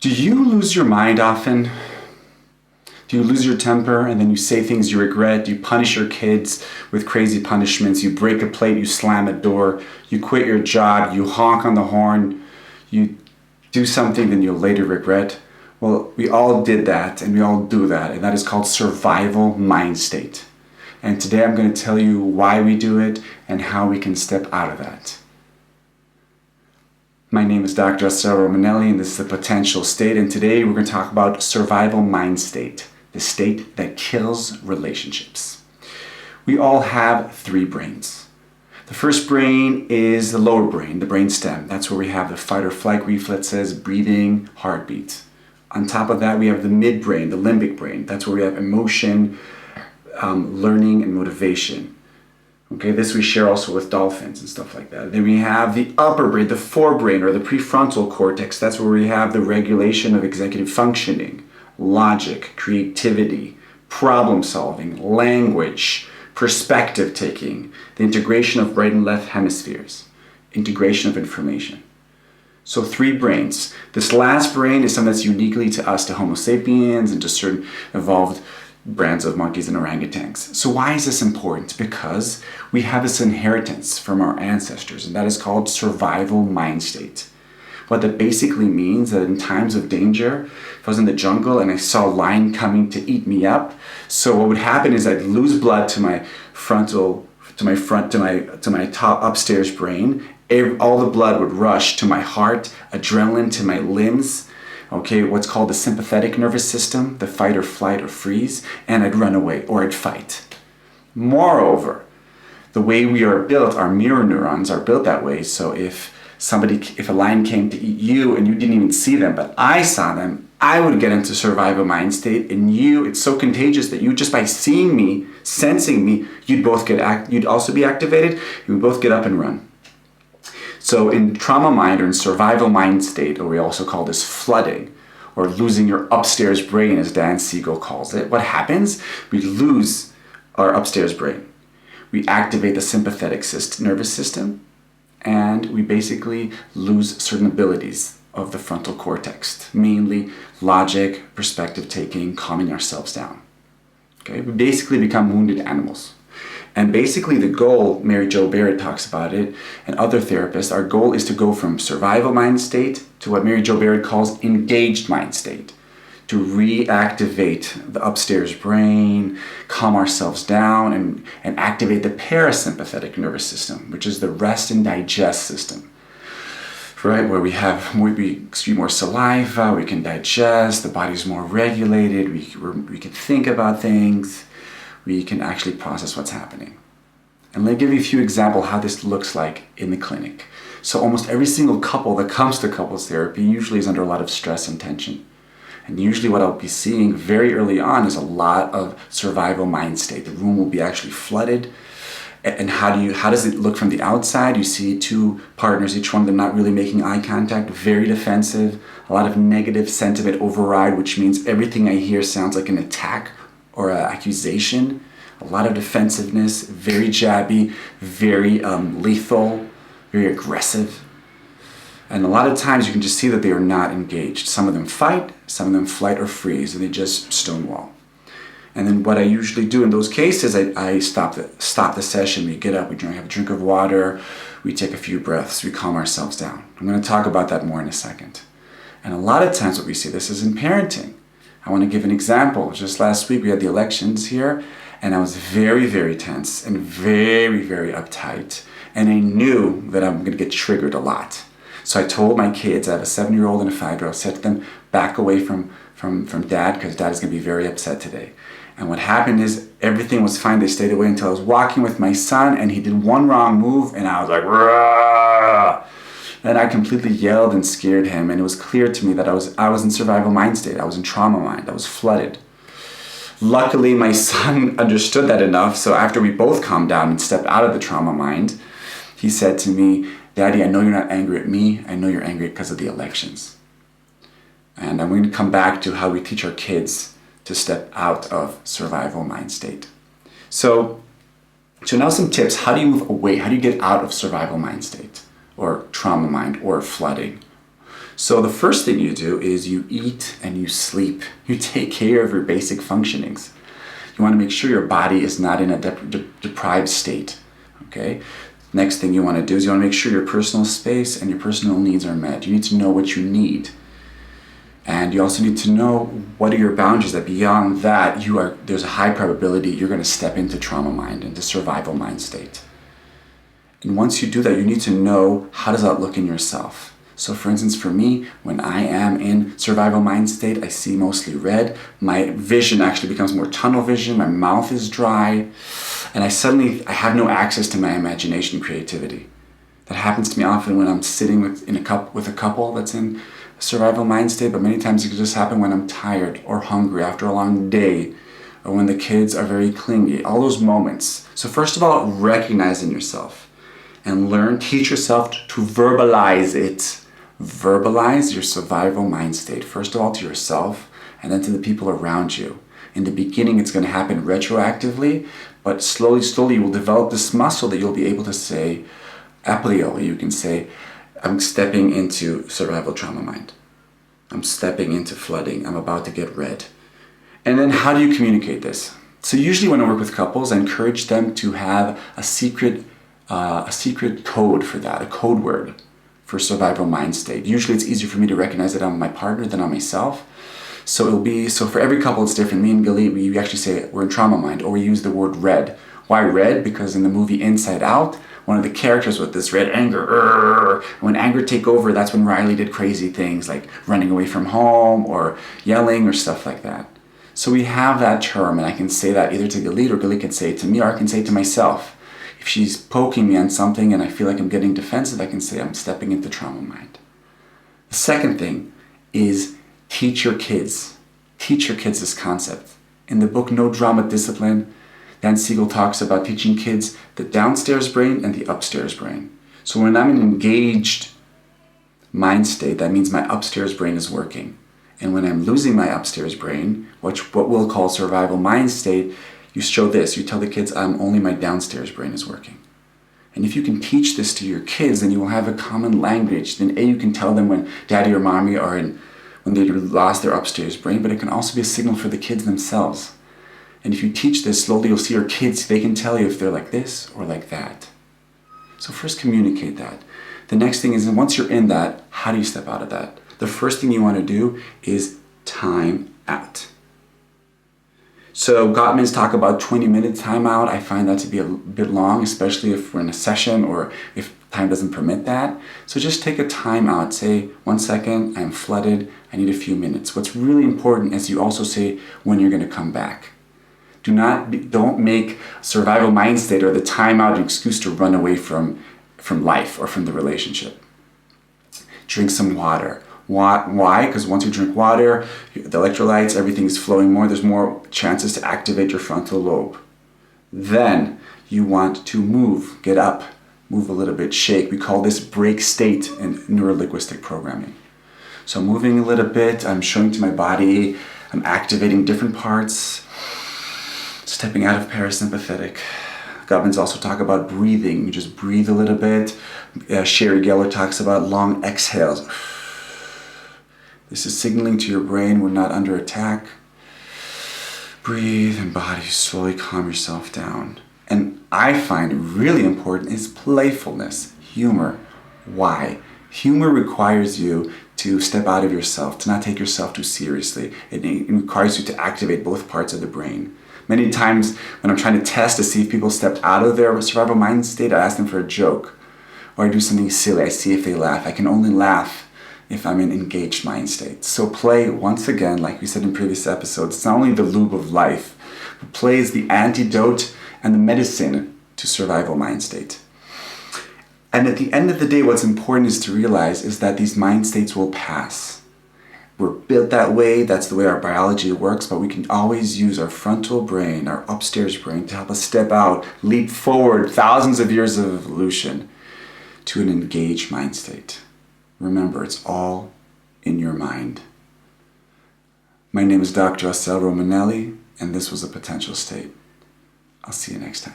Do you lose your mind often? Do you lose your temper and then you say things you regret? You punish your kids with crazy punishments. You break a plate, you slam a door, you quit your job, you honk on the horn, you do something that you'll later regret. Well, we all did that and we all do that, and that is called survival mind state. And today I'm going to tell you why we do it and how we can step out of that. My name is Dr. Assael Romanelli, and this is the potential state, and today we're going to talk about survival mind state, the state that kills relationships. We all have three brains. The first brain is the lower brain, the brain stem. That's where we have the fight or flight reflexes, breathing, heartbeat. On top of that, we have the midbrain, the limbic brain. That's where we have emotion, learning, and motivation. Okay, this we share also with dolphins and stuff like that. Then we have the upper brain, the forebrain, or the prefrontal cortex. That's where we have the regulation of executive functioning, logic, creativity, problem solving, language, perspective taking, the integration of right and left hemispheres, integration of information. So three brains. This last brain is something that's uniquely to us, to Homo Sapiens, and to certain evolved brands of monkeys and orangutans. So why is this important? Because we have this inheritance from our ancestors, and that is called survival mind state. What that basically means that in times of danger, if I was in the jungle and I saw a lion coming to eat me up, so what would happen is I'd lose blood to my top upstairs brain. All the blood would rush to my heart, adrenaline to my limbs, okay, what's called the sympathetic nervous system, the fight or flight or freeze, and I'd run away or I'd fight. Moreover, the way we are built, our mirror neurons are built that way, so if a lion came to eat you and you didn't even see them, but I saw them, I would get into survival mind state, and it's so contagious that you, just by seeing me, sensing me, you'd also be activated, you would both get up and run. So in trauma mind, or in survival mind state, or we also call this flooding, or losing your upstairs brain, as Dan Siegel calls it, what happens? We lose our upstairs brain. We activate the sympathetic nervous system, and we basically lose certain abilities of the frontal cortex, mainly logic, perspective taking, calming ourselves down. Okay? We basically become wounded animals. And basically the goal, Mary Jo Barrett talks about it, and other therapists, our goal is to go from survival mind state to what Mary Jo Barrett calls engaged mind state, to reactivate the upstairs brain, calm ourselves down, and activate the parasympathetic nervous system, which is the rest and digest system, right? Where we excrete more saliva, we can digest, the body's more regulated, we can think about things, we can actually process what's happening. And let me give you a few examples how this looks like in the clinic. So almost every single couple that comes to couples therapy usually is under a lot of stress and tension. And usually what I'll be seeing very early on is a lot of survival mind state. The room will be actually flooded. And how does it look from the outside? You see two partners, each one of them not really making eye contact, very defensive, a lot of negative sentiment override, which means everything I hear sounds like an attack or an accusation, a lot of defensiveness, very jabby, very lethal, very aggressive. And a lot of times you can just see that they are not engaged. Some of them fight, some of them flight or freeze, and they just stonewall. And then what I usually do in those cases, I stop the session, we get up, we have a drink of water, we take a few breaths, we calm ourselves down. I'm going to talk about that more in a second. And a lot of times what we see, this is in parenting. I want to give an example. Just last week we had the elections here, and I was very, very tense and very, very uptight. And I knew that I'm going to get triggered a lot. So I told my kids, I have a 7-year-old and a 5-year-old, said to them, back away from dad, because dad is going to be very upset today. And what happened is everything was fine. They stayed away until I was walking with my son, and he did one wrong move, and I was like, "Rah!" Then I completely yelled and scared him, and it was clear to me that I was in survival mind state. I was in trauma mind. I was flooded. Luckily, my son understood that enough, so after we both calmed down and stepped out of the trauma mind, he said to me, "Daddy, I know you're not angry at me. I know you're angry because of the elections." And I'm going to come back to how we teach our kids to step out of survival mind state. So now some tips. How do you move away? How do you get out of survival mind state or trauma mind or flooding? So the first thing you do is you eat and you sleep. You take care of your basic functionings. You want to make sure your body is not in a deprived state. Okay? Next thing you want to do is you want to make sure your personal space and your personal needs are met. You need to know what you need. And you also need to know what are your boundaries, that beyond that, there's a high probability you're going to step into trauma mind, into survival mind state. And once you do that, you need to know, how does that look in yourself? So for instance, for me, when I am in survival mind state, I see mostly red. My vision actually becomes more tunnel vision. My mouth is dry. And I have no access to my imagination and creativity. That happens to me often when I'm sitting with a couple that's in survival mind state, but many times it can just happen when I'm tired or hungry after a long day, or when the kids are very clingy, all those moments. So first of all, recognize in yourself and teach yourself to verbalize it. Verbalize your survival mind state, first of all to yourself and then to the people around you. In the beginning, it's going to happen retroactively, but slowly you will develop this muscle that you'll be able to say, a priori, you can say, I'm stepping into survival trauma mind. I'm stepping into flooding. I'm about to get red. And then how do you communicate this? So usually when I work with couples, I encourage them to have a secret code for that, a code word for survival mind state. Usually it's easier for me to recognize it on my partner than on myself. So for every couple it's different. Me and Galit, we actually say we're in trauma mind, or we use the word red. Why red? Because in the movie Inside Out, one of the characters with this red anger, when anger take over, that's when Riley did crazy things like running away from home or yelling or stuff like that. So we have that term, and I can say that either to Galit, or Galit can say it to me, or I can say it to myself. If she's poking me on something and I feel like I'm getting defensive, I can say I'm stepping into trauma mind. The second thing is teach your kids this concept. In the book No Drama Discipline, Dan Siegel talks about teaching kids the downstairs brain and the upstairs brain. So when I'm in an engaged mind state, that means my upstairs brain is working. And when I'm losing my upstairs brain, what we'll call survival mind state, you show this. You tell the kids, only my downstairs brain is working. And if you can teach this to your kids, then you will have a common language. Then you can tell them when daddy or mommy when they lost their upstairs brain, but it can also be a signal for the kids themselves. And if you teach this, slowly you'll see your kids, they can tell you if they're like this or like that. So first communicate that. The next thing is, once you're in that, how do you step out of that? The first thing you want to do is time out. So Gottman's talk about 20-minute timeout. I find that to be a bit long, especially if we're in a session or if time doesn't permit that. So just take a time out. Say, 1 second, I'm flooded, I need a few minutes. What's really important is you also say when you're going to come back. Don't make survival mind state or the timeout an excuse to run away from life or from the relationship. Drink some water. Why? Because once you drink water, the electrolytes, everything is flowing more. There's more chances to activate your frontal lobe. Then you want to move, get up, move a little bit, shake. We call this break state in neurolinguistic programming. So I'm moving a little bit, I'm showing to my body, I'm activating different parts, stepping out of parasympathetic. Gottman's also talk about breathing. You just breathe a little bit. Sherry Geller talks about long exhales. This is signaling to your brain we're not under attack. Breathe and body, slowly calm yourself down. And I find really important is playfulness, humor. Why? Humor requires you to step out of yourself, to not take yourself too seriously. It requires you to activate both parts of the brain. Many times when I'm trying to test to see if people stepped out of their survival mind state, I ask them for a joke. Or I do something silly, I see if they laugh. I can only laugh if I'm in engaged mind state. So play, once again, like we said in previous episodes, it's not only the lube of life, but play is the antidote and the medicine to survival mind state. And at the end of the day, what's important is to realize is that these mind states will pass. We're built that way, that's the way our biology works, but we can always use our frontal brain, our upstairs brain, to help us step out, leap forward thousands of years of evolution to an engaged mind state. Remember, it's all in your mind. My name is Dr. Assael Romanelli, and this was A Potential State. I'll see you next time.